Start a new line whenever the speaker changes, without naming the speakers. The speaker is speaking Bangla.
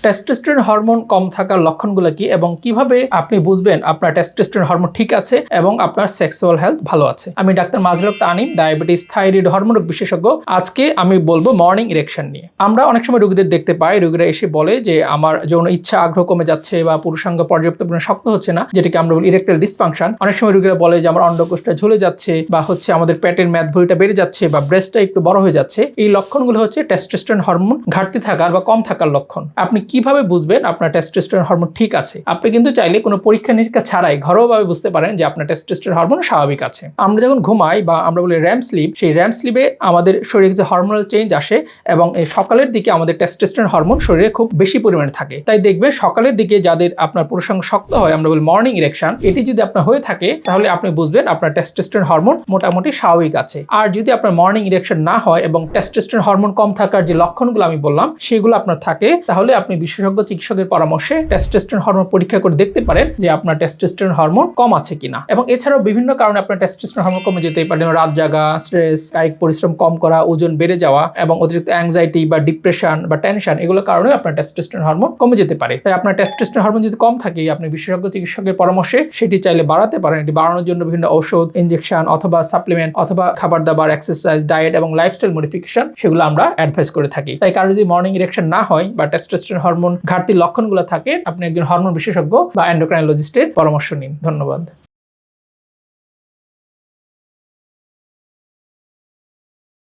টেস্টোস্টেরন হরমোন কম থাকার লক্ষণগুলো কি এবং কিভাবে আপনি বুঝবেন আপনার টেস্টোস্টেরন হরমোন ঠিক আছে এবং আপনার সেক্সুয়াল হেলথ ভালো আছে। আমি doctor Mazrul Tanim, diabetes, thyroid, hormone বিশেষজ্ঞ। আজকে আমি বলবো মর্নিং ইরেকশন নিয়ে। আমরা অনেক সময় রোগীদের দেখতে পাই, রোগীরা এসে বলে যে আমার যৌন ইচ্ছা আগ্রহ কমে যাচ্ছে বা পুরুষাঙ্গ পর্যাপ্ত পরিমাণে শক্ত হচ্ছে না, যেটাকে আমরা বলি ইরেকটাইল ডিসফাংশন। অনেক সময় রোগীরা বলে যে আমার অন্ডকোষটা ঝুলে যাচ্ছে বা আমাদের পেটের মেদভুঁড়িটা বেড়ে যাচ্ছে বা ব্রেস্টটা একটু বড় হয়ে যাচ্ছে। এই লক্ষণগুলো হচ্ছে টেস্টোস্টেরন হরমোন ঘাটতি থাকার বা কম থাকার লক্ষণ। আপনি কিভাবে বুঝবেন আপনার টেস্টোস্টেরন হরমোন ঠিক আছে? আপনি কিন্তু চাইলে কোনো পরীক্ষা নিরীক্ষা ছাড়াই ঘরোয়াভাবে বুঝতে পারেন যে আপনার টেস্টোস্টেরন হরমোন স্বাভাবিক আছে। আমরা যখন ঘুমাই বা আমরা বলি র্যাম স্লিপ, সেই র্যাম স্লিপে আমাদের শরীরে যে হরমোনাল চেঞ্জ আসে এবং এই সকালের দিকে আমাদের টেস্টোস্টেরন হরমোন শরীরে খুব বেশি পরিমাণে থাকে। তাই দেখবেন সকালের দিকে যাদের আপনার পুরুষাঙ্গ শক্ত হয়, আমরা বলি মর্নিং ইরেকশন, এটি যদি আপনার হয়ে থাকে তাহলে আপনি বুঝবেন আপনার টেস্টোস্টেরন হরমোন মোটামুটি স্বাভাবিক আছে। আর যদি আপনার মর্নিং ইরেকশন না হয় এবং টেস্টোস্টেরন হরমোন কম থাকার যে লক্ষণগুলো আমি বললাম সেগুলো আপনার থাকে, তাহলে আপনি বিশেষজ্ঞ চিকিৎসকের পরামর্শে টেস্টোস্টেরন হরমোন পরীক্ষা করে দেখতে পারেন যে আপনার টেস্টোস্টেরন হরমোন কম আছে কিনা। এবং এছাড়াও বিভিন্ন কারণে আপনার টেস্টোস্টেরন হরমোন কমে যেতে পারে, রাত জাগা, স্ট্রেস, কায়িক পরিশ্রম কম করা, ওজন বেড়ে যাওয়া এবং অতিরিক্ত অ্যাংজাইটি বা ডিপ্রেশন বা টেনশন, এগুলোর কারণে আপনার টেস্টোস্টেরন হরমোন কমে যেতে পারে। তাই আপনার টেস্টোস্টেরন হরমোন যদি কম থাকে, আপনি বিশেষজ্ঞ চিকিৎসকের পরামর্শে সেটি চাইলে বাড়াতে পারেন। এটি বাড়ানোর জন্য বিভিন্ন ঔষধ, ইনজেকশন অথবা সাপ্লিমেন্ট অথবা খাবার দাবার, এক্সারসাইজ, ডায়েট এবং লাইফস্টাইল মডিফিকেশন, সেগুলো আমরা অ্যাডভাইস করে থাকি। তাই কারো যদি মর্নিং ইরেকশন না হয় বা টেস্টোস্টেরন হরমোন ঘাটতির লক্ষণগুলো থাকে, আপনি একজন হরমোন বিশেষজ্ঞ বা এন্ডোক্রাইনোলজিস্টের পরামর্শ নিন। ধন্যবাদ।